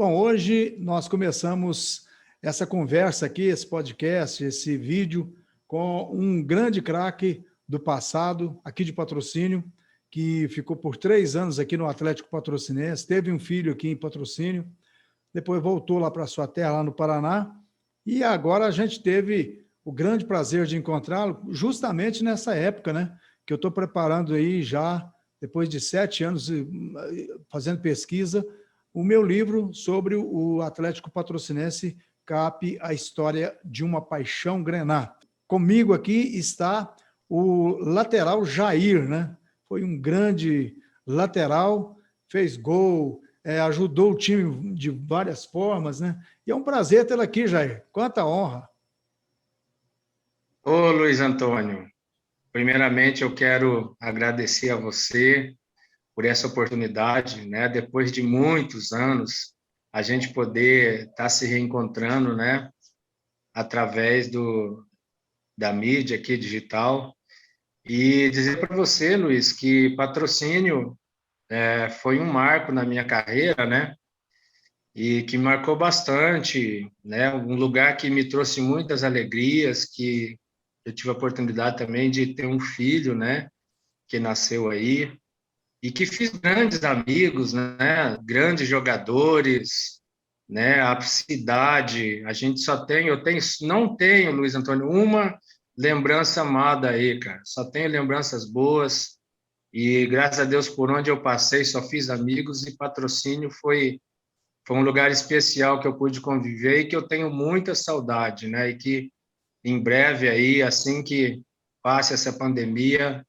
Bom, hoje nós começamos essa conversa aqui, esse podcast, esse vídeo, com um grande craque do passado, aqui de Patrocínio, que ficou por 3 anos aqui no Atlético Patrocinense, teve um filho aqui em Patrocínio, depois voltou lá para sua terra, lá no Paraná, e agora a gente teve o grande prazer de encontrá-lo justamente nessa época, né? Que eu estou preparando aí já, depois de 7 anos fazendo pesquisa, o meu livro sobre o Atlético Patrocinense, CAP, a história de uma paixão grená. Comigo aqui está o lateral Jair, né? Foi um grande lateral, fez gol, ajudou o time de várias formas, né? E é um prazer tê-lo aqui, Jair. Quanta honra! Ô, Luiz Antônio, primeiramente eu quero agradecer a você por essa oportunidade, né? Depois de muitos anos, a gente poder estar se reencontrando, né? Através da mídia aqui digital. E dizer para você, Luiz, que Patrocínio foi um marco na minha carreira, né? E que marcou bastante, né? Um lugar que me trouxe muitas alegrias, que eu tive a oportunidade também de ter um filho, né? Que nasceu aí, e que fiz grandes amigos, né? Grandes jogadores, né? A cidade, a gente só tem, não tenho, Luiz Antônio, uma lembrança amada aí, cara. Só tenho lembranças boas e graças a Deus por onde eu passei só fiz amigos e Patrocínio foi um lugar especial que eu pude conviver e que eu tenho muita saudade, né? E que em breve aí, assim que passe essa pandemia,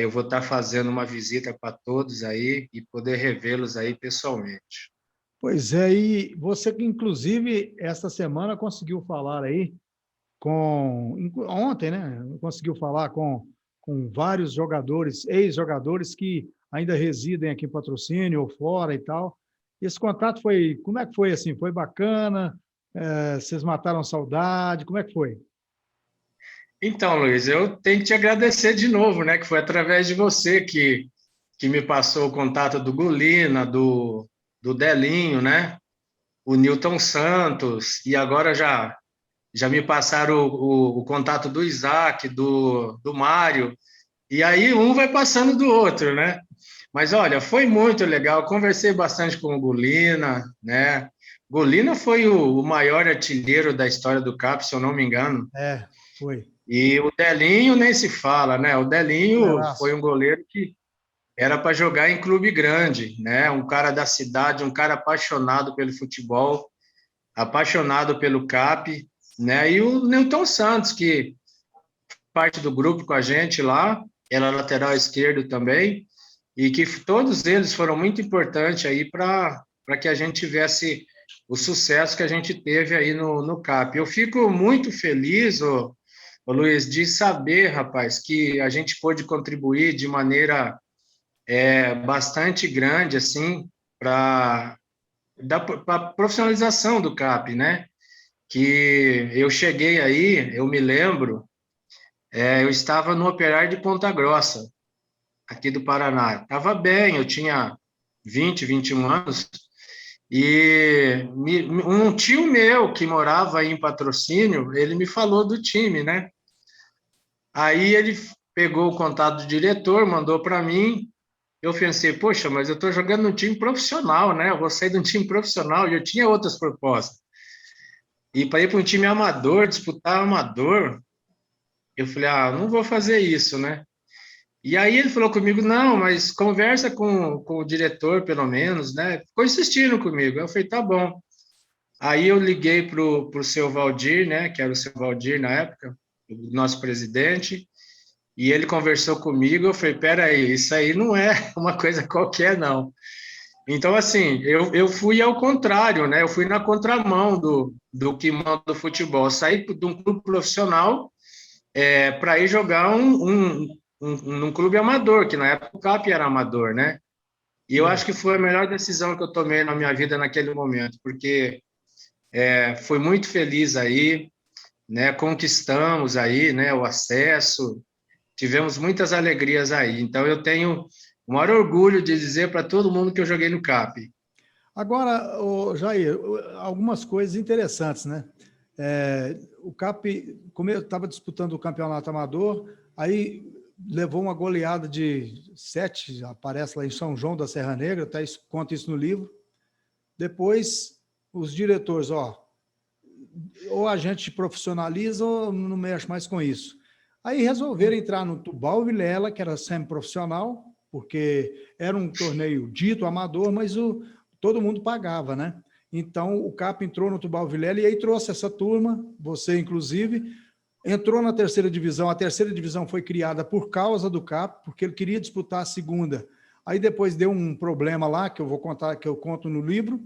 eu vou estar fazendo uma visita para todos aí e poder revê-los aí pessoalmente. Pois é, e você que inclusive esta semana conseguiu falar aí ontem, né? Conseguiu falar com vários jogadores, ex-jogadores que ainda residem aqui em Patrocínio ou fora e tal. Esse contato foi, como é que foi assim? Foi bacana? Vocês mataram saudade? Como é que foi? Então, Luiz, eu tenho que te agradecer de novo, né? Que foi através de você que me passou o contato do Golina, do Delinho, né? O Newton Santos, e agora já me passaram o contato do Isaac, do Mário, e aí um vai passando do outro, né? Mas olha, foi muito legal. Conversei bastante com o Golina, né? Golina foi o maior artilheiro da história do CAP, se eu não me engano. Foi. E o Delinho nem se fala, né? O Delinho foi Goleiraço. um goleiro que era para jogar em clube grande, né? Um cara da cidade, um cara apaixonado pelo futebol, apaixonado pelo CAP, né? E o Newton Santos, que parte do grupo com a gente lá, era lateral esquerdo também, e que todos eles foram muito importantes aí para que a gente tivesse o sucesso que a gente teve aí no CAP. Eu fico muito feliz, ô Luiz, de saber, rapaz, que a gente pôde contribuir de maneira bastante grande, assim, para a profissionalização do CAP, né? Que eu cheguei aí, eu me lembro, eu estava no Operário de Ponta Grossa, aqui do Paraná. Estava bem, eu tinha 21 anos, e um tio meu que morava aí em Patrocínio, ele me falou do time, né? Aí ele pegou o contato do diretor, mandou para mim. Eu pensei, poxa, mas eu estou jogando num time profissional, né? Eu vou sair de um time profissional e eu tinha outras propostas. E para ir para um time amador, disputar amador, eu falei, não vou fazer isso, né? E aí ele falou comigo, não, mas conversa com o diretor, pelo menos, né? Ficou insistindo comigo. Eu falei, tá bom. Aí eu liguei pro seu Valdir, né? Que era o seu Valdir na época, o nosso presidente, e ele conversou comigo. Eu falei, peraí, isso aí não é uma coisa qualquer, não. Então, assim, eu fui ao contrário, né? Eu fui na contramão do que manda o futebol. Eu saí de um clube profissional para ir jogar num clube amador, que na época o CAP era amador, né? E eu acho que foi a melhor decisão que eu tomei na minha vida naquele momento, porque fui muito feliz aí, né? Conquistamos aí, né? O acesso, tivemos muitas alegrias aí. Então eu tenho o maior orgulho de dizer para todo mundo que eu joguei no CAP. Agora, Jair, algumas coisas interessantes, né? O CAP estava disputando o campeonato amador, aí levou uma goleada de 7, aparece lá em São João da Serra Negra, até conta isso no livro. Depois, os diretores, ou a gente profissionaliza ou não mexe mais com isso. Aí resolveram entrar no Tubal Vilela, que era semi-profissional, porque era um torneio dito amador, mas todo mundo pagava, né? Então, o CAP entrou no Tubal Vilela e aí trouxe essa turma, você inclusive, entrou na terceira divisão. A terceira divisão foi criada por causa do CAP, porque ele queria disputar a segunda. Aí depois deu um problema lá, que eu vou contar, que eu conto no livro,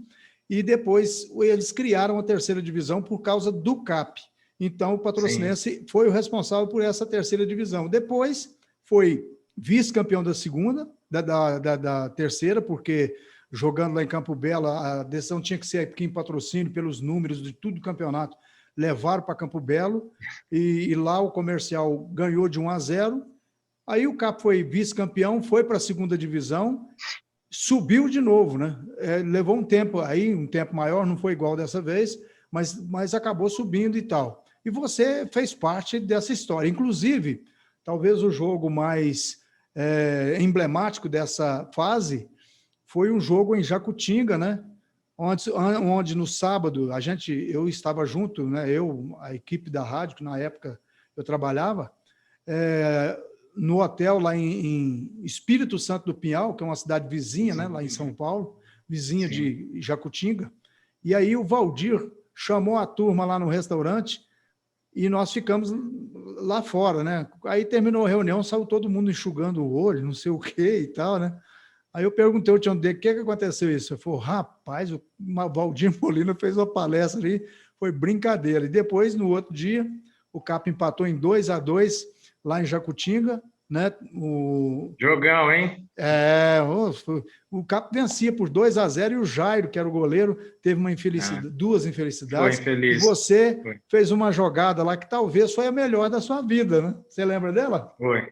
e depois eles criaram a terceira divisão por causa do CAP. Então, o Patrocinense foi o responsável por essa terceira divisão. Depois, foi vice-campeão da segunda, da terceira, porque jogando lá em Campo Belo, a decisão tinha que ser aqui em Patrocínio, pelos números de tudo o campeonato, levaram para Campo Belo, e lá o Comercial ganhou de 1-0. Aí o CAP foi vice-campeão, foi para a segunda divisão, subiu de novo, né? Levou um tempo maior, não foi igual dessa vez, mas acabou subindo e tal. E você fez parte dessa história. Inclusive, talvez o jogo mais emblemático dessa fase foi um jogo em Jacutinga, né? Onde no sábado eu estava junto, né? A equipe da rádio, que na época eu trabalhava, no hotel lá em Espírito Santo do Pinhal, que é uma cidade vizinha, né? Lá em São Paulo, vizinha de Jacutinga. E aí o Valdir chamou a turma lá no restaurante e nós ficamos lá fora, né? Aí terminou a reunião, saiu todo mundo enxugando o olho, não sei o quê e tal, né? Aí eu perguntei ao Tião dele, o que aconteceu isso? Ele falou, rapaz, o Valdir Molina fez uma palestra ali, foi brincadeira. E depois, no outro dia, o CAP empatou em 2-2 lá em Jacutinga, né? Jogão, hein? O CAP vencia por 2-0 e o Jairo, que era o goleiro, teve uma infelicidade, duas infelicidades. Foi infeliz. E você fez uma jogada lá que talvez foi a melhor da sua vida, né? Você lembra dela? Foi.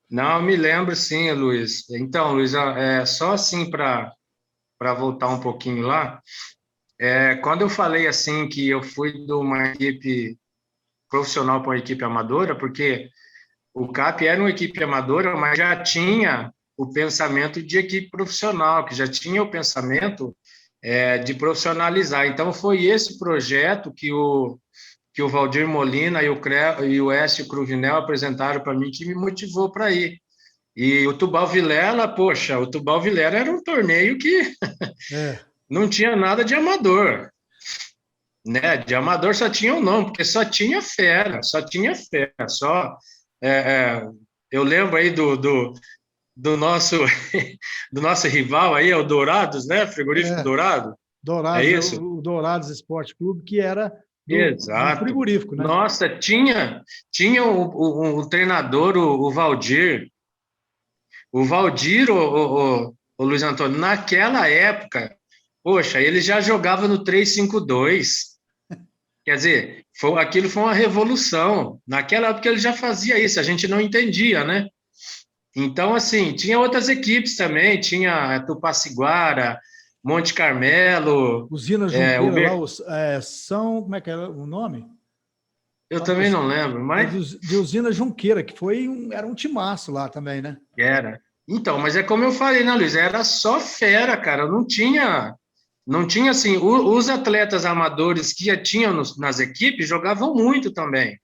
Não, me lembro sim, Luiz. Então, Luiz, só assim para voltar um pouquinho lá, quando eu falei assim que eu fui de uma equipe profissional para uma equipe amadora, porque o CAP era uma equipe amadora, mas já tinha o pensamento de equipe profissional, que já tinha o pensamento de profissionalizar. Então, foi esse projeto que o Valdir Molina e o Écio Cruvinel apresentaram para mim que me motivou para ir. E o Tubal Vilela, poxa, o Tubal Vilela era um torneio que não tinha nada de amador. Né? De amador só tinha o nome, porque só tinha fera. Eu lembro aí do nosso rival aí, o Dourados, né? Frigorífico Dourado. Dourados, é isso? O Dourados Esporte Clube, que era Exato. Do frigorífico, né? Nossa, tinha um treinador, o Valdir. O Valdir, o Luiz Antônio, naquela época, poxa, ele já jogava no 3-5-2. Quer dizer, aquilo foi uma revolução. Naquela época ele já fazia isso, a gente não entendia, né? Então, assim, tinha outras equipes também, tinha Tupaciguara, Monte Carmelo... Usina Junqueira, lá, como é que era o nome? Eu também não lembro, mas... de Usina Junqueira, que era um timaço lá também, né? Era. Então, mas é como eu falei, né, Luiz? Era só fera, cara. Não tinha assim, os atletas amadores que já tinham nas equipes jogavam muito também.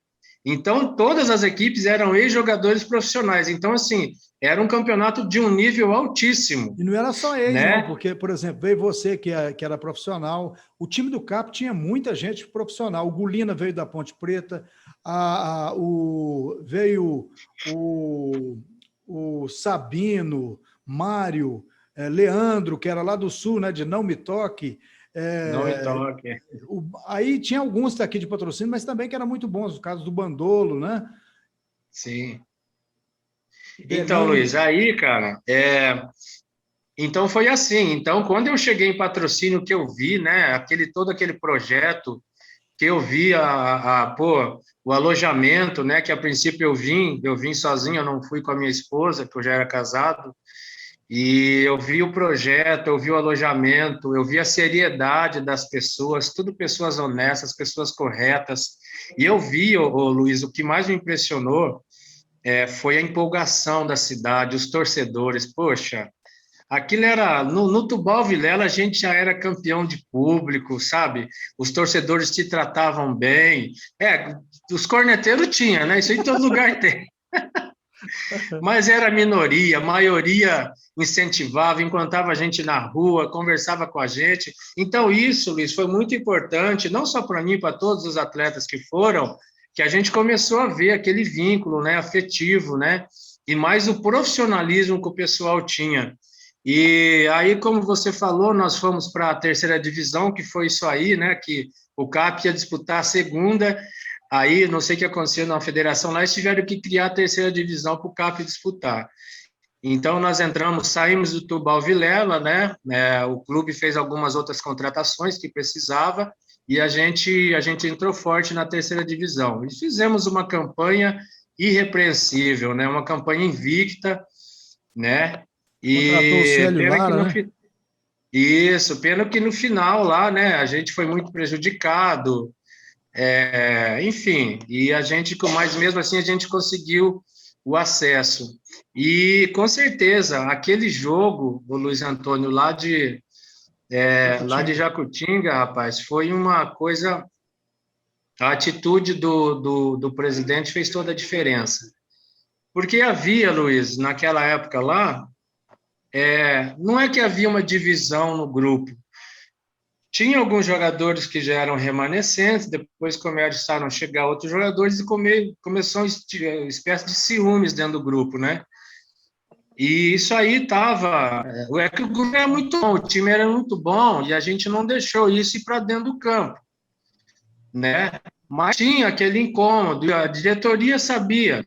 Então, todas as equipes eram ex-jogadores profissionais. Então, assim, era um campeonato de um nível altíssimo. E não era só ex, né? não, porque, por exemplo, veio você, que era profissional, o time do CAP tinha muita gente profissional. O Gulina veio da Ponte Preta, veio o Sabino, Mário, Leandro, que era lá do Sul, né, de Não Me Toque. Não Me Toque. Aí tinha alguns daqui de Patrocínio, mas também que eram muito bons, o caso do Bandolo, né? Sim. Então, Luiz, aí, cara, então foi assim. Então, quando eu cheguei em Patrocínio, que eu vi, né, todo aquele projeto, que eu vi o alojamento, né, que a princípio eu vim sozinho, eu não fui com a minha esposa, que eu já era casado, E eu vi o projeto, eu vi o alojamento, eu vi a seriedade das pessoas, tudo pessoas honestas, pessoas corretas. E eu vi, ô Luiz, o que mais me impressionou foi a empolgação da cidade, os torcedores. Poxa, aquilo era. No Tubal Vilela, a gente já era campeão de público, sabe? Os torcedores te tratavam bem. Os corneteiros tinha, né? Isso em todo lugar tem. Mas era minoria, a maioria incentivava, encontrava a gente na rua, conversava com a gente. Então, isso, Luiz, foi muito importante, não só para mim, para todos os atletas que foram, que a gente começou a ver aquele vínculo, né, afetivo, né, e mais o profissionalismo que o pessoal tinha. E aí, como você falou, nós fomos para a terceira divisão, que foi isso aí, né, que o CAP ia disputar a segunda. Aí, não sei o que aconteceu na federação lá, eles tiveram que criar a terceira divisão para o CAP disputar. Então, nós saímos do Tubal Vilela, né? O clube fez algumas outras contratações que precisava e a gente entrou forte na terceira divisão. E fizemos uma campanha irrepreensível, né? Uma campanha invicta, né? Contratou o E Célio Lara, né? Isso, pena que no final lá, né? A gente foi muito prejudicado. Enfim, e mas mesmo assim a gente conseguiu o acesso. E com certeza, aquele jogo, o Luiz Antônio, lá de Jacutinga, rapaz, foi uma coisa. A atitude do presidente fez toda a diferença. Porque havia, Luiz, naquela época lá, não é que havia uma divisão no grupo. Tinha alguns jogadores que já eram remanescentes, depois começaram a chegar outros jogadores e começou uma espécie de ciúmes dentro do grupo, né? E isso aí estava. Que o grupo era muito bom, o time era muito bom e a gente não deixou isso ir para dentro do campo, né? Mas tinha aquele incômodo, a diretoria sabia,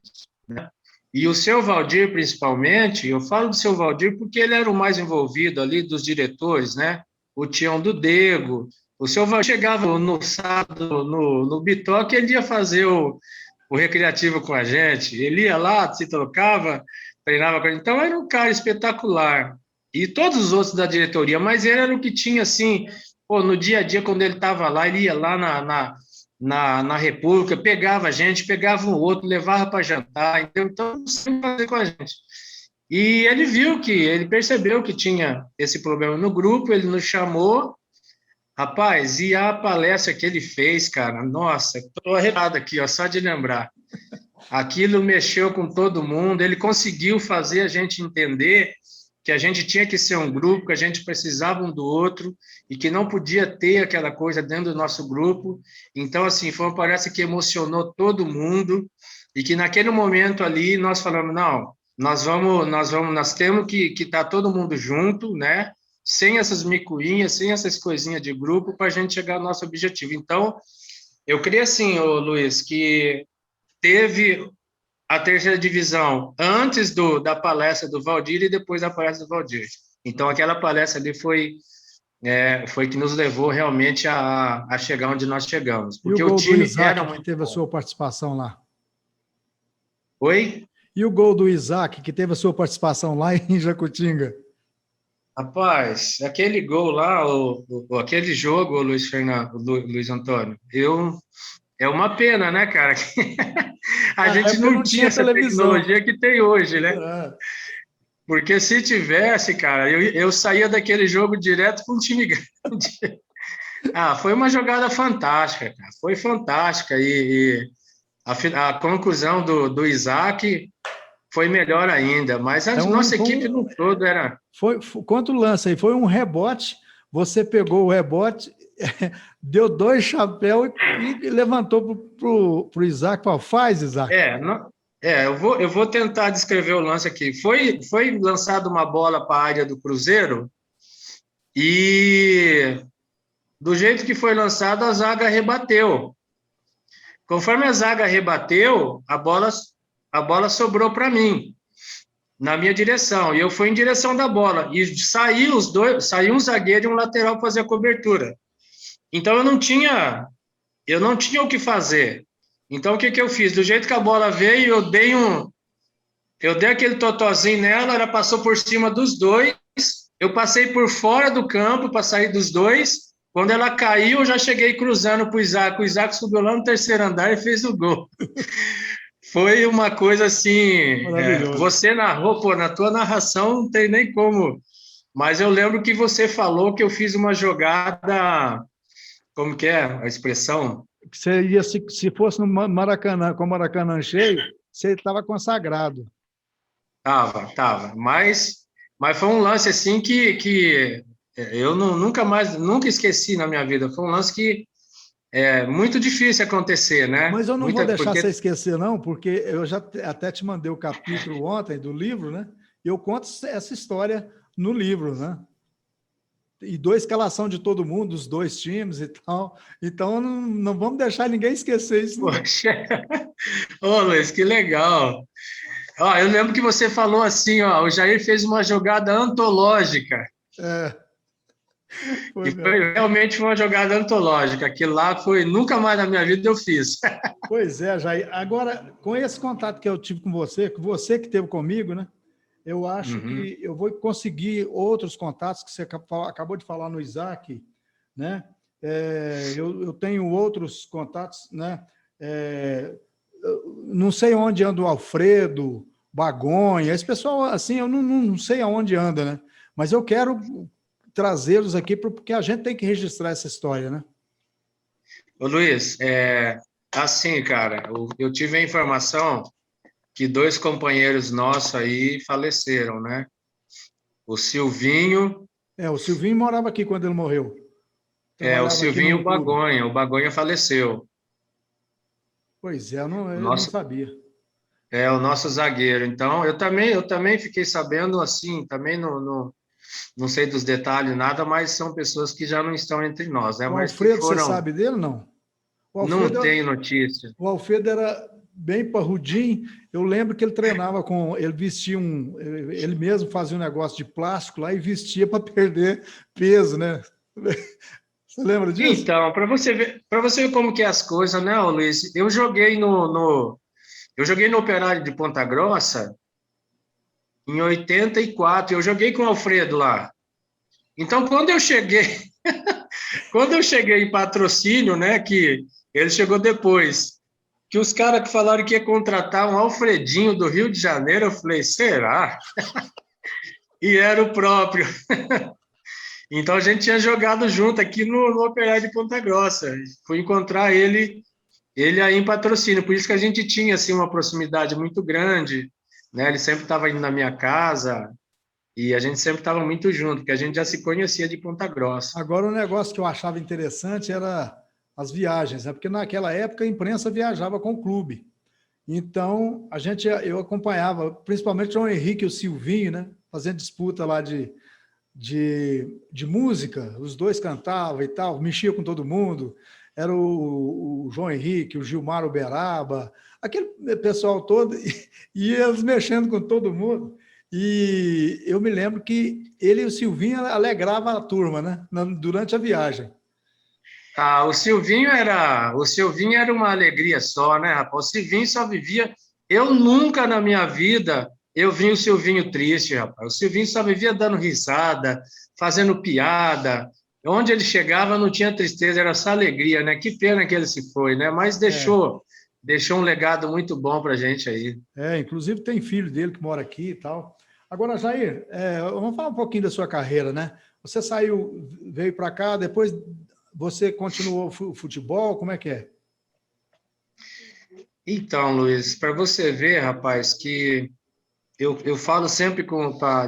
né? E o seu Valdir, principalmente, eu falo do seu Valdir porque ele era o mais envolvido ali dos diretores, né? O Tião do Dego. O seu Valdir chegava no sábado no Bitoque, ele ia fazer o recreativo com a gente. Ele ia lá, se trocava, treinava com a gente. Então, era um cara espetacular. E todos os outros da diretoria, mas ele era o que tinha, assim, pô, no dia a dia, quando ele estava lá, ele ia lá na República, pegava a gente, pegava um outro, levava para jantar, entendeu? Então, sempre fazer com a gente. E ele percebeu que tinha esse problema no grupo, ele nos chamou, rapaz, e a palestra que ele fez, cara, nossa, estou arrepiado aqui, ó, só de lembrar. Aquilo mexeu com todo mundo, ele conseguiu fazer a gente entender que a gente tinha que ser um grupo, que a gente precisava um do outro e que não podia ter aquela coisa dentro do nosso grupo. Então, assim, foi uma palestra que emocionou todo mundo e que naquele momento ali nós falamos, não, nós temos que estar todo mundo junto, né? Sem essas micuinhas, sem essas coisinhas de grupo para a gente chegar ao nosso objetivo. Então, eu creio assim, ô Luiz, que teve a terceira divisão antes da palestra do Valdir e depois da palestra do Valdir. Então, aquela palestra ali foi que nos levou realmente a chegar onde nós chegamos. Porque e o gol do Isaac, que teve bom. A sua participação lá? Oi? E o gol do Isaac, que teve a sua participação lá em Jacutinga? Rapaz, aquele gol lá, aquele jogo, Luiz Antônio, é uma pena, né, cara? A gente não tinha essa tecnologia que tem hoje, né? Porque se tivesse, cara, eu saía daquele jogo direto com um time grande. Foi uma jogada fantástica, cara. Foi fantástica. E a conclusão do Isaac foi melhor ainda. Mas a nossa equipe no todo era... Quanto lance aí? Foi um rebote, você pegou o rebote, deu 2 chapéus e levantou para o Isaac. Falou, faz, Isaac. Eu vou tentar descrever o lance aqui. Foi lançada uma bola para a área do Cruzeiro e do jeito que foi lançada, a zaga rebateu. Conforme a zaga rebateu, a bola sobrou para mim, na minha direção, e eu fui em direção da bola, e saiu um zagueiro e um lateral fazer a cobertura. Então, eu não tinha o que fazer. Então, o que eu fiz? Do jeito que a bola veio, eu dei Eu dei aquele totozinho nela, ela passou por cima dos dois, eu passei por fora do campo para sair dos dois. Quando ela caiu, eu já cheguei cruzando para o Isaac. O Isaac subiu lá no terceiro andar e fez o gol. Foi uma coisa assim. Maravilhoso. Você narrou, pô, na tua narração não tem nem como. Mas eu lembro que você falou que eu fiz uma jogada. Como que é a expressão? Você ia, se fosse no Maracanã, com o Maracanã cheio, você estava consagrado. Tava. Mas foi um lance assim que eu nunca esqueci na minha vida. Foi um lance que é muito difícil acontecer, né? Mas eu não vou deixar Porque você esquecer, não, porque eu já até te mandei o capítulo ontem do livro, né? Eu conto essa história no livro, né? E dou escalação de todo mundo, dos dois times e tal. Então, não vamos deixar ninguém esquecer isso, não. Poxa, ô Luiz, que legal. Ó, eu lembro que você falou assim, ó, o Jair fez uma jogada antológica. É, foi E mesmo. realmente uma jogada antológica. Aquilo lá foi, nunca mais na minha vida eu fiz. Pois é, Jair. Agora, com esse contato que eu tive com você que teve comigo, né? Eu acho Uhum. que eu vou conseguir outros contatos que você acabou de falar no Isaac, né? Eu tenho outros contatos, né? Eu não sei onde anda o Alfredo, Bagonha, esse pessoal, assim, eu não sei aonde anda, né? Mas eu quero trazê-los aqui porque a gente tem que registrar essa história, né? Ô Luiz, assim, cara, eu tive a informação que dois companheiros nossos aí faleceram, né? O Silvinho, O Silvinho morava aqui quando ele morreu. o Trabalhava aqui Silvinho e no clube. O Bagonha faleceu. Pois é, O eu não nosso, sabia. o nosso zagueiro. Então, eu também fiquei sabendo, assim, também não sei dos detalhes nada, mas são pessoas que já não estão entre nós, né? O Mas que Alfredo, você foram, sabe dele, não? O não Alfredo, tenho notícia. o Alfredo era bem parrudinho. Eu lembro que ele treinava com. Ele vestia um. Ele mesmo fazia um negócio de plástico lá e vestia para perder peso, né? Você lembra disso? Então, para você ver como que é as coisas, né, ô Luiz? Eu joguei no Operário de Ponta Grossa em 84. Eu joguei com o Alfredo lá. Então, quando eu cheguei em Patrocínio, né, que ele chegou depois, que os caras que falaram que ia contratar um Alfredinho do Rio de Janeiro, eu falei, será? E era o próprio. Então a gente tinha jogado junto aqui no Operário de Ponta Grossa. Fui encontrar ele aí em Patrocínio, por isso que a gente tinha assim uma proximidade muito grande, né? Ele sempre estava indo na minha casa e a gente sempre estava muito junto, porque a gente já se conhecia de Ponta Grossa. Agora, o negócio que eu achava interessante era as viagens, né? Porque naquela época a imprensa viajava com o clube. Então, eu acompanhava, principalmente o João Henrique e o Silvinho, né? Fazendo disputa lá de música, os dois cantavam e tal, mexia com todo mundo. Era o João Henrique, o Gilmar Uberaba, aquele pessoal todo, e eles mexendo com todo mundo. E eu me lembro que ele e o Silvinho alegravam a turma, né? Durante a viagem. Ah, o Silvinho era uma alegria só, né, rapaz? O Silvinho só vivia. Eu nunca na minha vida eu vi o Silvinho triste, rapaz. O Silvinho só vivia dando risada, fazendo piada. Onde ele chegava não tinha tristeza, era só alegria, né? Que pena que ele se foi, né? Mas É, deixou um legado muito bom para a gente aí. inclusive tem filho dele que mora aqui e tal. Agora, Jair, vamos falar um pouquinho da sua carreira, né? Você saiu, veio para cá, depois você continuou o futebol, como é que é? Então, Luiz, para você ver, rapaz, que eu falo sempre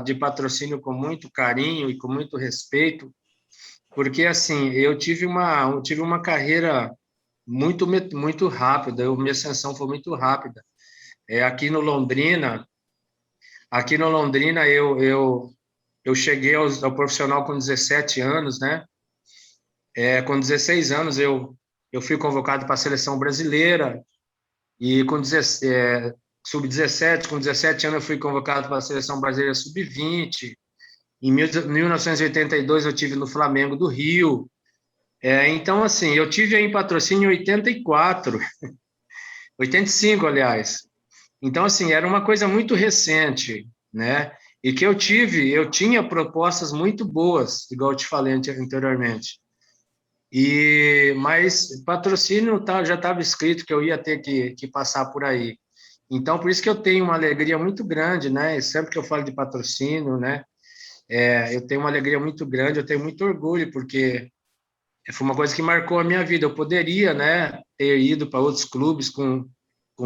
de patrocínio com muito carinho e com muito respeito, porque assim, eu tive uma carreira muito rápida, minha ascensão foi muito rápida. Aqui no Londrina eu cheguei ao profissional com 17 anos, né? Com 16 anos eu fui convocado para a seleção brasileira e com 17, sub-17, com 17 anos eu fui convocado para a seleção brasileira sub-20. Em 1982 eu tive no Flamengo do Rio. Então, assim, eu tive aí em patrocínio em 84, 85, aliás. Então, assim, era uma coisa muito recente, né? E que eu tinha propostas muito boas, igual eu te falei anteriormente. Mas patrocínio já estava escrito que eu ia ter que passar por aí. Então, por isso que eu tenho uma alegria muito grande, né? E sempre que eu falo de patrocínio, né? Eu tenho uma alegria muito grande, eu tenho muito orgulho, porque foi uma coisa que marcou a minha vida. Eu poderia, né, ter ido para outros clubes com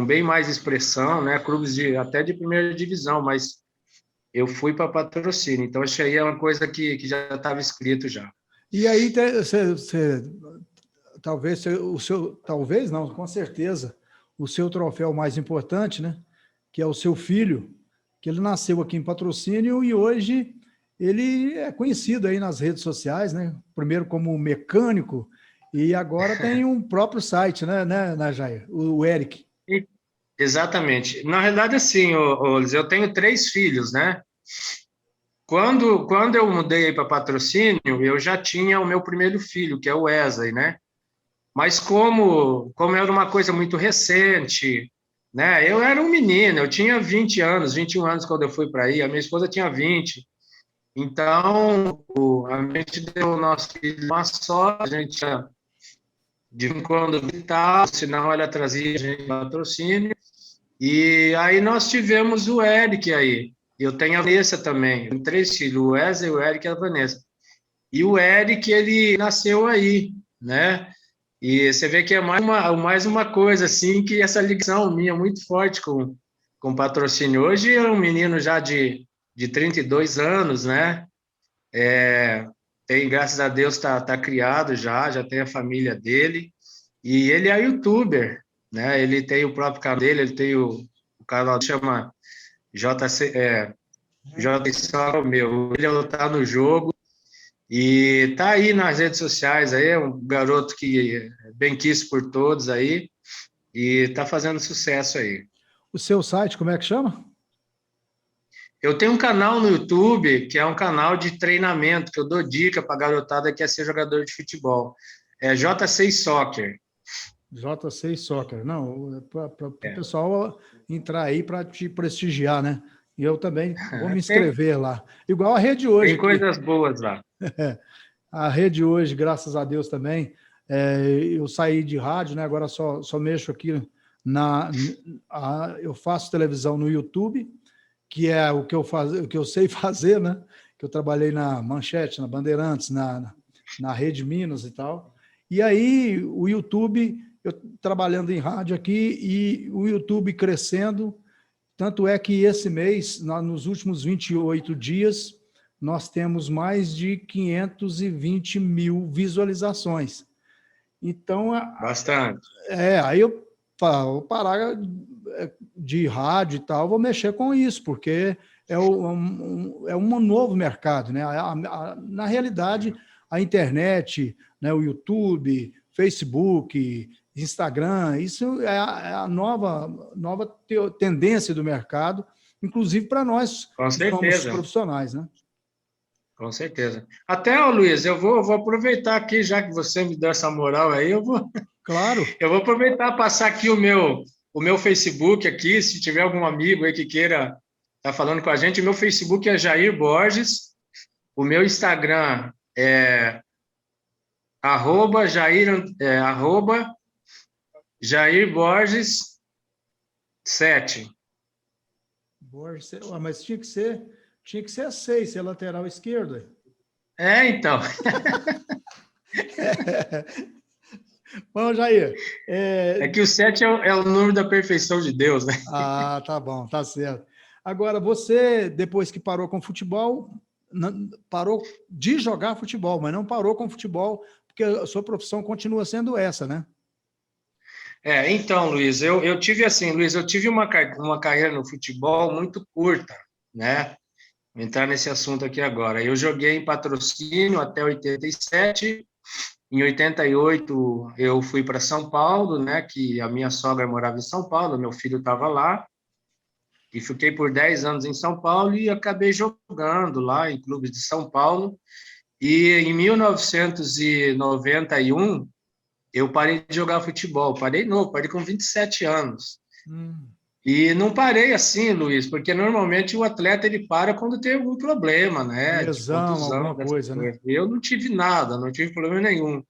bem mais expressão, né? Clubes até de primeira divisão, mas eu fui para patrocínio. Então, isso aí é uma coisa que já estava escrito já. E aí, talvez o seu, talvez não, com certeza, o seu troféu mais importante, né? Que é o seu filho, que ele nasceu aqui em Patrocínio e hoje ele é conhecido aí nas redes sociais, né? Primeiro como mecânico e agora tem um próprio site, né, Jair? O Eric. Exatamente. Na realidade, assim, eu tenho 3 filhos, né? Quando eu mudei para Patrocínio, eu já tinha o meu primeiro filho, que é o Wesley, né? Mas como era uma coisa muito recente, né? Eu era um menino, eu tinha 20 anos, 21 anos quando eu fui para aí, a minha esposa tinha 20. Então, a gente deu o nosso filho uma só, a gente ia de vez em quando visitar, senão ela trazia a gente para Patrocínio. E aí nós tivemos o Eric aí. Eu tenho a Vanessa também. Eu tenho 3 filhos, o Wesley, o Eric e a Vanessa. E o Eric, ele nasceu aí, né? E você vê que é mais uma coisa, assim, que essa ligação minha é muito forte com o patrocínio. Hoje é um menino já de 32 anos, né? Graças a Deus, tá criado já tem a família dele. E ele é youtuber, né? Ele tem o próprio canal dele, ele tem o canal que chama JC, JC meu. Ele tá no jogo e tá aí nas redes sociais aí, é um garoto que é bem quisto por todos aí e tá fazendo sucesso aí. O seu site, como é que chama? Eu tenho um canal no YouTube que é um canal de treinamento, que eu dou dica para garotada que quer ser jogador de futebol. É J6 Soccer. J6 Soccer. Não, para o É. pessoal entrar aí para te prestigiar, né? E eu também vou me Tem, inscrever lá. Igual a rede hoje tem aqui. coisas boas lá. A rede hoje, graças a Deus também, eu saí de rádio, né? Agora só mexo aqui eu faço televisão no YouTube, que é o que eu sei fazer, né? Que eu trabalhei na Manchete, na Bandeirantes, na Rede Minas e tal. E aí o YouTube, eu trabalhando em rádio aqui e o YouTube crescendo, tanto é que esse mês, nos últimos 28 dias, nós temos mais de 520 mil visualizações. Então, Bastante. aí eu vou parar de rádio e tal, vou mexer com isso, porque é um novo mercado, né? Na realidade, a internet, né, o YouTube, Facebook, Instagram, isso é a nova tendência do mercado, inclusive para nós Com que somos certeza. profissionais, né? Com certeza. Até, Luiz, eu vou aproveitar aqui, já que você me deu essa moral aí, Claro. eu vou aproveitar e passar aqui o meu Facebook aqui, se tiver algum amigo aí que queira estar falando com a gente. O meu Facebook é Jair Borges, o meu Instagram é arroba Jair Borges 7. Mas tinha que ser a 6, ser lateral esquerdo. Então. Bom, Jair. É que o 7 é o número da perfeição de Deus, né? Ah, tá bom, tá certo. Agora, você, depois que parou com futebol, parou de jogar futebol, mas não parou com futebol, porque a sua profissão continua sendo essa, né? Então, Luiz, eu tive assim, Luiz, eu tive uma carreira no futebol muito curta, né? Vou entrar nesse assunto aqui agora. Eu joguei em Patrocínio até 87. Em 88 eu fui para São Paulo, né? Que a minha sogra morava em São Paulo, meu filho estava lá. E fiquei por 10 anos em São Paulo e acabei jogando lá em clubes de São Paulo. E em 1991 eu parei de jogar futebol, parei novo, parei com 27 anos. E não parei assim, Luiz, porque normalmente o atleta ele para quando tem algum problema, né? De Lesão, alguma contusão, dessas coisa, né? coisas. Eu não tive nada, não tive problema nenhum.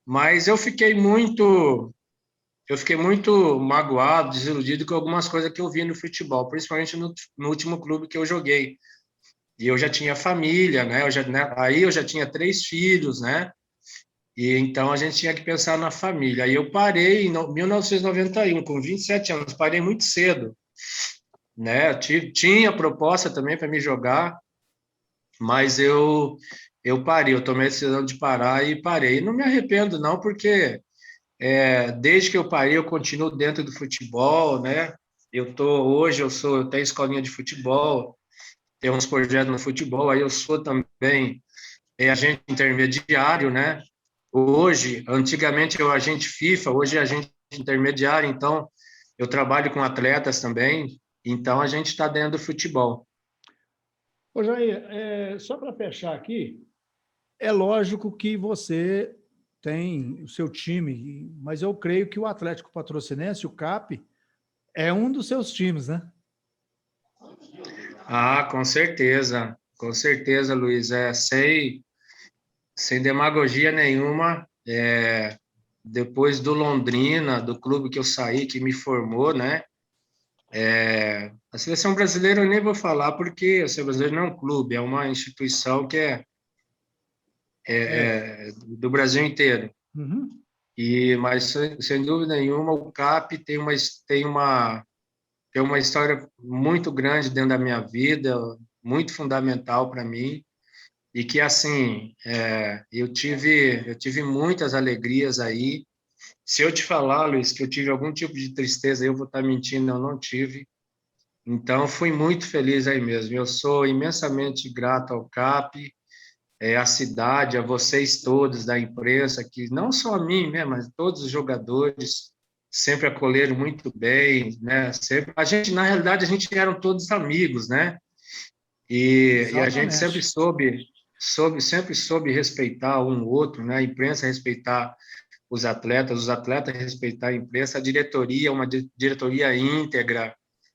Mas eu fiquei muito magoado, desiludido com algumas coisas que eu vi no futebol, principalmente no último clube que eu joguei. E eu já tinha família, né? Aí eu já tinha 3 filhos, né? E então a gente tinha que pensar na família. Aí eu parei em 1991, com 27 anos, parei muito cedo, né? Tinha proposta também para me jogar, mas eu parei, eu tomei a decisão de parar e parei. E não me arrependo, não, porque desde que eu parei, eu continuo dentro do futebol, né? Hoje eu tenho escolinha de futebol, tenho uns projetos no futebol, aí eu sou também agente intermediário, né? Antigamente eu agente FIFA, hoje é agente intermediário, então eu trabalho com atletas também, então a gente está dentro do futebol. Ô, Jair, só para fechar aqui, é lógico que você tem o seu time, mas eu creio que o Atlético Patrocinense, o CAP, é um dos seus times, né? Ah, com certeza, Luiz, sem demagogia nenhuma, depois do Londrina, do clube que eu saí, que me formou, né? A seleção brasileira eu nem vou falar, porque a seleção brasileira não é um clube, é uma instituição que É. do Brasil inteiro. Uhum. Mas sem dúvida nenhuma, o CAP tem uma história muito grande dentro da minha vida, muito fundamental para mim, e que assim eu tive muitas alegrias aí. Se eu te falar, Luiz, que eu tive algum tipo de tristeza, eu vou estar mentindo, eu não tive. Então, fui muito feliz aí mesmo. Eu sou imensamente grato ao CAP, à cidade, a vocês todos da imprensa, que não só a mim, né, mas todos os jogadores sempre acolheram muito bem, né? A gente, na realidade, a gente eram todos amigos, né? E a gente sempre Exatamente. sempre soube respeitar um outro, né? A imprensa respeitar os atletas respeitar a imprensa, a diretoria, uma diretoria íntegra,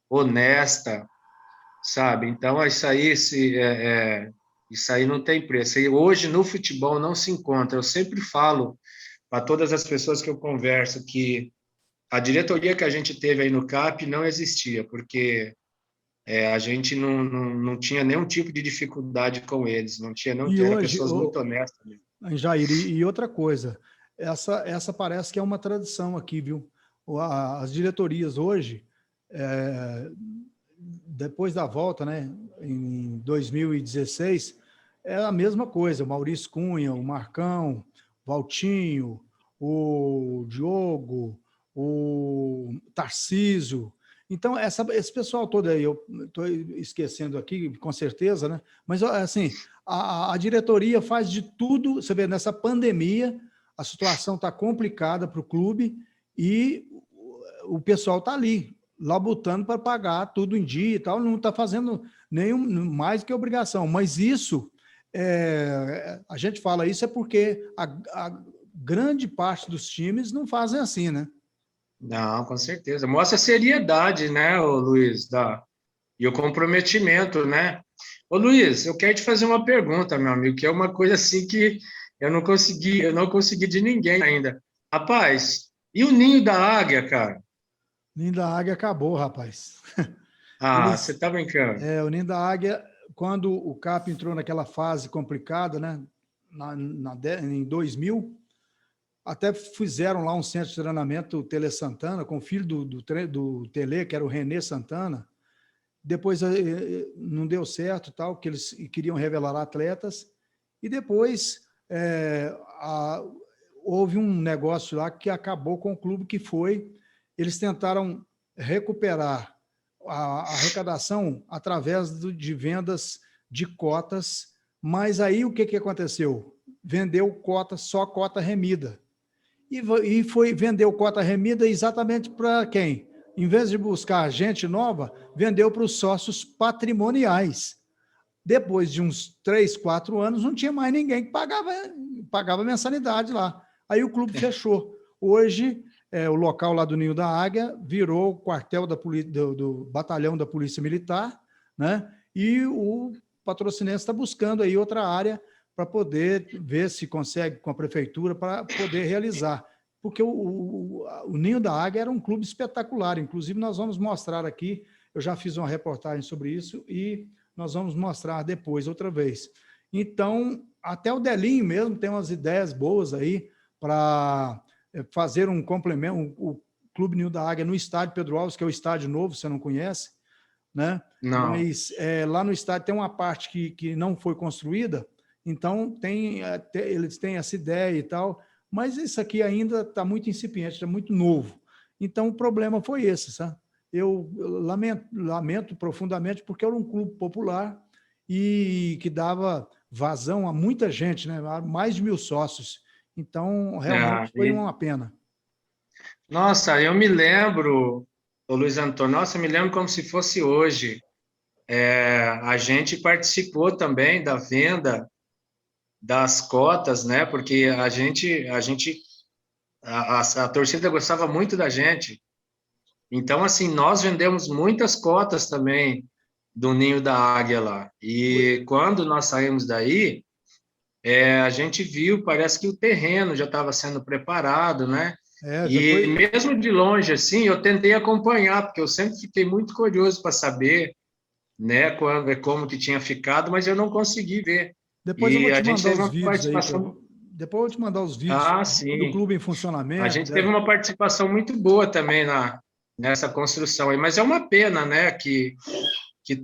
honesta, sabe? Então, isso aí não tem preço. E hoje, no futebol, não se encontra. Eu sempre falo para todas as pessoas que eu converso que a diretoria que a gente teve aí no CAP não existia, porque a gente não tinha nenhum tipo de dificuldade com eles, não tinha, não, E eram hoje, pessoas muito honestas. Jair, e outra coisa, essa parece que é uma tradição aqui, viu? As diretorias hoje, é, depois da volta, né, em 2016, é a mesma coisa. O Maurício Cunha, o Marcão, o Valtinho, o Diogo, o Tarcísio. Então, esse pessoal todo aí, eu estou esquecendo aqui, com certeza, né? Mas, assim, a diretoria faz de tudo. Você vê, nessa pandemia, a situação está complicada para o clube e o pessoal está ali, labutando para pagar tudo em dia e tal, não está fazendo nenhum mais que obrigação. Mas isso, a gente fala isso é porque a grande parte dos times não fazem assim, né? Não, com certeza. Mostra a seriedade, né, ô Luiz, e o comprometimento, né? Ô Luiz, eu quero te fazer uma pergunta, meu amigo, que é uma coisa assim que eu não consegui de ninguém ainda. Rapaz, e o ninho da águia, cara? Ninho da Águia acabou, rapaz. Ah, você Eles, tá brincando. o Ninho da Águia, quando o CAP entrou naquela fase complicada, né? Em 2000, até fizeram lá um centro de treinamento Tele Santana, com o filho do Tele, que era o Renê Santana. Depois não deu certo, tal, que eles queriam revelar atletas. E depois houve um negócio lá que acabou com o clube, que foi, eles tentaram recuperar a arrecadação através de vendas de cotas, mas aí o que aconteceu? Vendeu cota, só cota remida. E vendeu cota remida exatamente para quem? Em vez de buscar gente nova, vendeu para os sócios patrimoniais. Depois de uns 3, 4 anos, não tinha mais ninguém que pagava mensalidade lá. Aí o clube fechou. Hoje, o local lá do Ninho da Águia virou o quartel do batalhão da Polícia Militar, né? E o Patrocinense está buscando aí outra área para poder ver se consegue com a prefeitura para poder realizar. Porque o Ninho da Águia era um clube espetacular, inclusive nós vamos mostrar aqui, eu já fiz uma reportagem sobre isso e nós vamos mostrar depois outra vez. Então, até o Delinho mesmo tem umas ideias boas aí para fazer um complemento, o Clube Ninho da Águia no estádio Pedro Alves, que é o estádio novo, você não conhece, né? Não. Mas lá no estádio tem uma parte que não foi construída, então eles têm essa ideia e tal, mas isso aqui ainda está muito incipiente, está muito novo. Então o problema foi esse, sabe? Eu lamento profundamente porque era um clube popular e que dava vazão a muita gente, né? Mais de 1.000 sócios. Então, realmente foi uma pena. Nossa, eu me lembro, o Luiz Antônio, nossa, eu me lembro como se fosse hoje. A gente participou também da venda das cotas, né? Porque a torcida gostava muito da gente. Então, assim, nós vendemos muitas cotas também do Ninho da Águia lá. E quando nós saímos daí, a gente viu, parece que o terreno já estava sendo preparado, né? E mesmo de longe, assim, eu tentei acompanhar, porque eu sempre fiquei muito curioso para saber, né, como que tinha ficado, mas eu não consegui ver. Depois eu vou te mandar os vídeos aí. Participação... Depois eu vou te mandar os vídeos do clube em funcionamento. A gente teve uma participação muito boa também nessa construção aí, mas é uma pena, né, que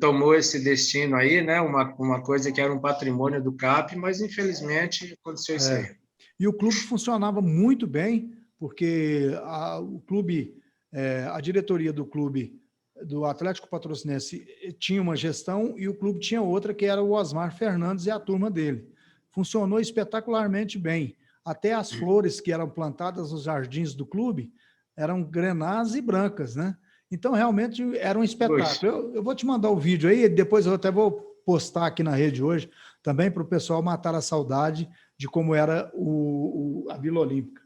tomou esse destino aí, né, uma coisa que era um patrimônio do CAP, mas infelizmente aconteceu isso aí. E o clube funcionava muito bem, porque o clube, a diretoria do clube do Atlético Patrocinense tinha uma gestão e o clube tinha outra, que era o Osmar Fernandes e a turma dele. Funcionou espetacularmente bem. Até as flores que eram plantadas nos jardins do clube eram grenás e brancas, né? Então, realmente, era um espetáculo. Eu vou te mandar o vídeo aí, depois eu até vou postar aqui na rede hoje, também para o pessoal matar a saudade de como era a Vila Olímpica.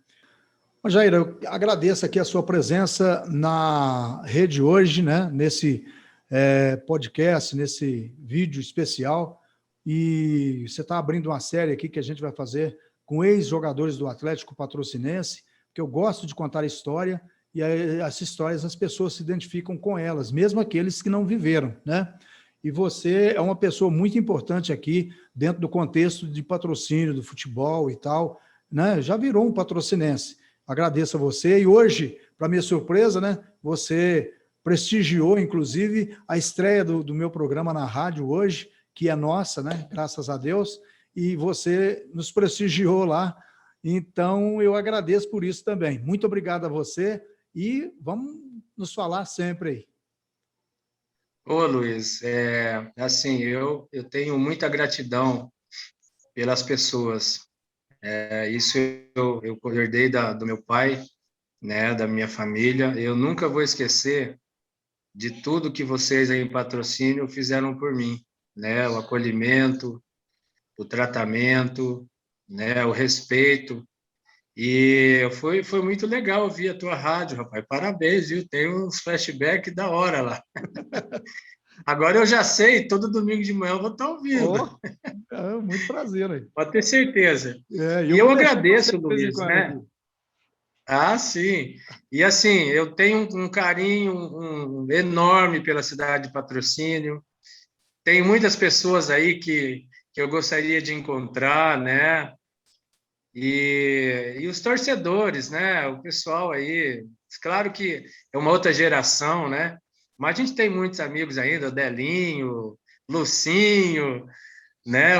Jair, eu agradeço aqui a sua presença na rede hoje, né? Nesse podcast, nesse vídeo especial. E você está abrindo uma série aqui que a gente vai fazer com ex-jogadores do Atlético Patrocinense, que eu gosto de contar a história, e essas histórias as pessoas se identificam com elas, mesmo aqueles que não viveram, né? E você é uma pessoa muito importante aqui dentro do contexto de patrocínio do futebol e tal, né? Já virou um patrocinense. Agradeço a você. E hoje, para minha surpresa, né? Você prestigiou, inclusive, a estreia do meu programa na rádio hoje, que é nossa, né? Graças a Deus. E você nos prestigiou lá. Então, eu agradeço por isso também. Muito obrigado a você e vamos nos falar sempre aí. Ô, Luiz, assim, eu tenho muita gratidão pelas pessoas. Isso eu herdei do meu pai, né, da minha família. Eu nunca vou esquecer de tudo que vocês aí em Patrocínio fizeram por mim, né? O acolhimento, o tratamento, né, o respeito. E foi muito legal ouvir a tua rádio, rapaz. Parabéns, viu? Tem uns flashbacks da hora lá. Agora eu já sei, todo domingo de manhã eu vou estar ouvindo. Muito prazer aí. Pode ter certeza. E eu agradeço, Luiz, né? Aqui. Ah, sim. E assim, eu tenho um carinho enorme pela cidade de Patrocínio. Tem muitas pessoas aí que eu gostaria de encontrar, né? E os torcedores, né? O pessoal aí, claro que é uma outra geração, né? Mas a gente tem muitos amigos ainda, o Delinho, Lucinho, né?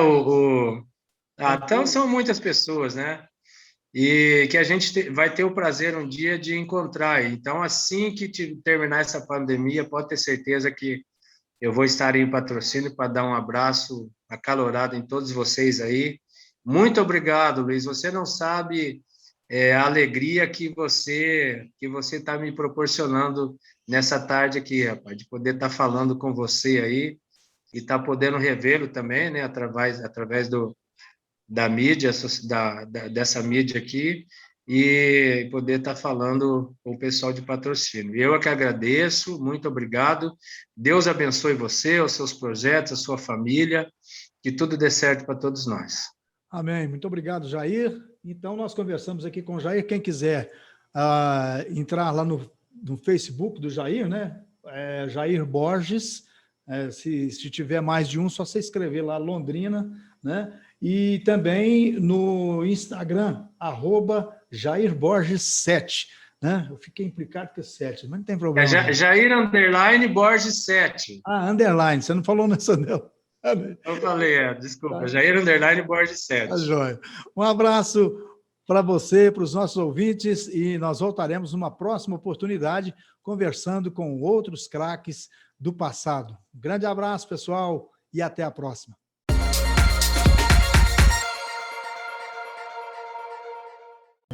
Então são muitas pessoas, né? E que a gente vai ter o prazer um dia de encontrar. Então, assim que terminar essa pandemia, pode ter certeza que eu vou estar em Patrocínio para dar um abraço acalorado em todos vocês aí. Muito obrigado, Luiz. Você não sabe a alegria que você está me proporcionando nessa tarde aqui, rapaz, de poder estar falando com você aí e estar podendo revê-lo também, né, através da mídia, dessa mídia aqui. e poder estar falando com o pessoal de Patrocínio. Eu é que agradeço, muito obrigado. Deus abençoe você, os seus projetos, a sua família, que tudo dê certo para todos nós. Amém. Muito obrigado, Jair. Então, nós conversamos aqui com o Jair. Quem quiser entrar lá no Facebook do Jair, né? Jair Borges. Se tiver mais de um, só você escrever lá Londrina, né? E também no Instagram, @JairBorges7, né? Eu fiquei implicado com 7, mas não tem problema. Jair_Borges7. Underline, você não falou nessa dela. Eu falei, desculpa, Jair_Borges7. Tá joia. Um abraço para você, para os nossos ouvintes, e nós voltaremos numa próxima oportunidade conversando com outros craques do passado. Um grande abraço, pessoal, e até a próxima.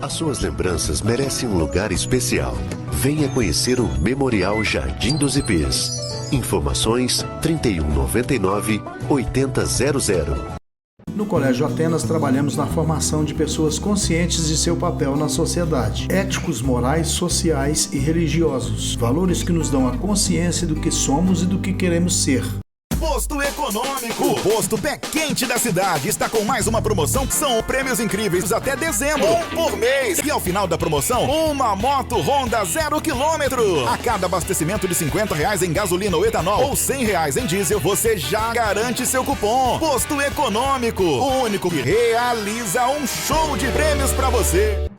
As suas lembranças merecem um lugar especial. Venha conhecer o Memorial Jardim dos Ipês. Informações 3199-8000. No Colégio Atenas, trabalhamos na formação de pessoas conscientes de seu papel na sociedade, éticos, morais, sociais e religiosos, valores que nos dão a consciência do que somos e do que queremos ser. Posto Econômico, o posto pé quente da cidade, está com mais uma promoção. São prêmios incríveis até dezembro, 1 por mês. E ao final da promoção, uma moto Honda 0 km. A cada abastecimento de R$50 em gasolina ou etanol ou R$100 em diesel, você já garante seu cupom. Posto Econômico, o único que realiza um show de prêmios para você.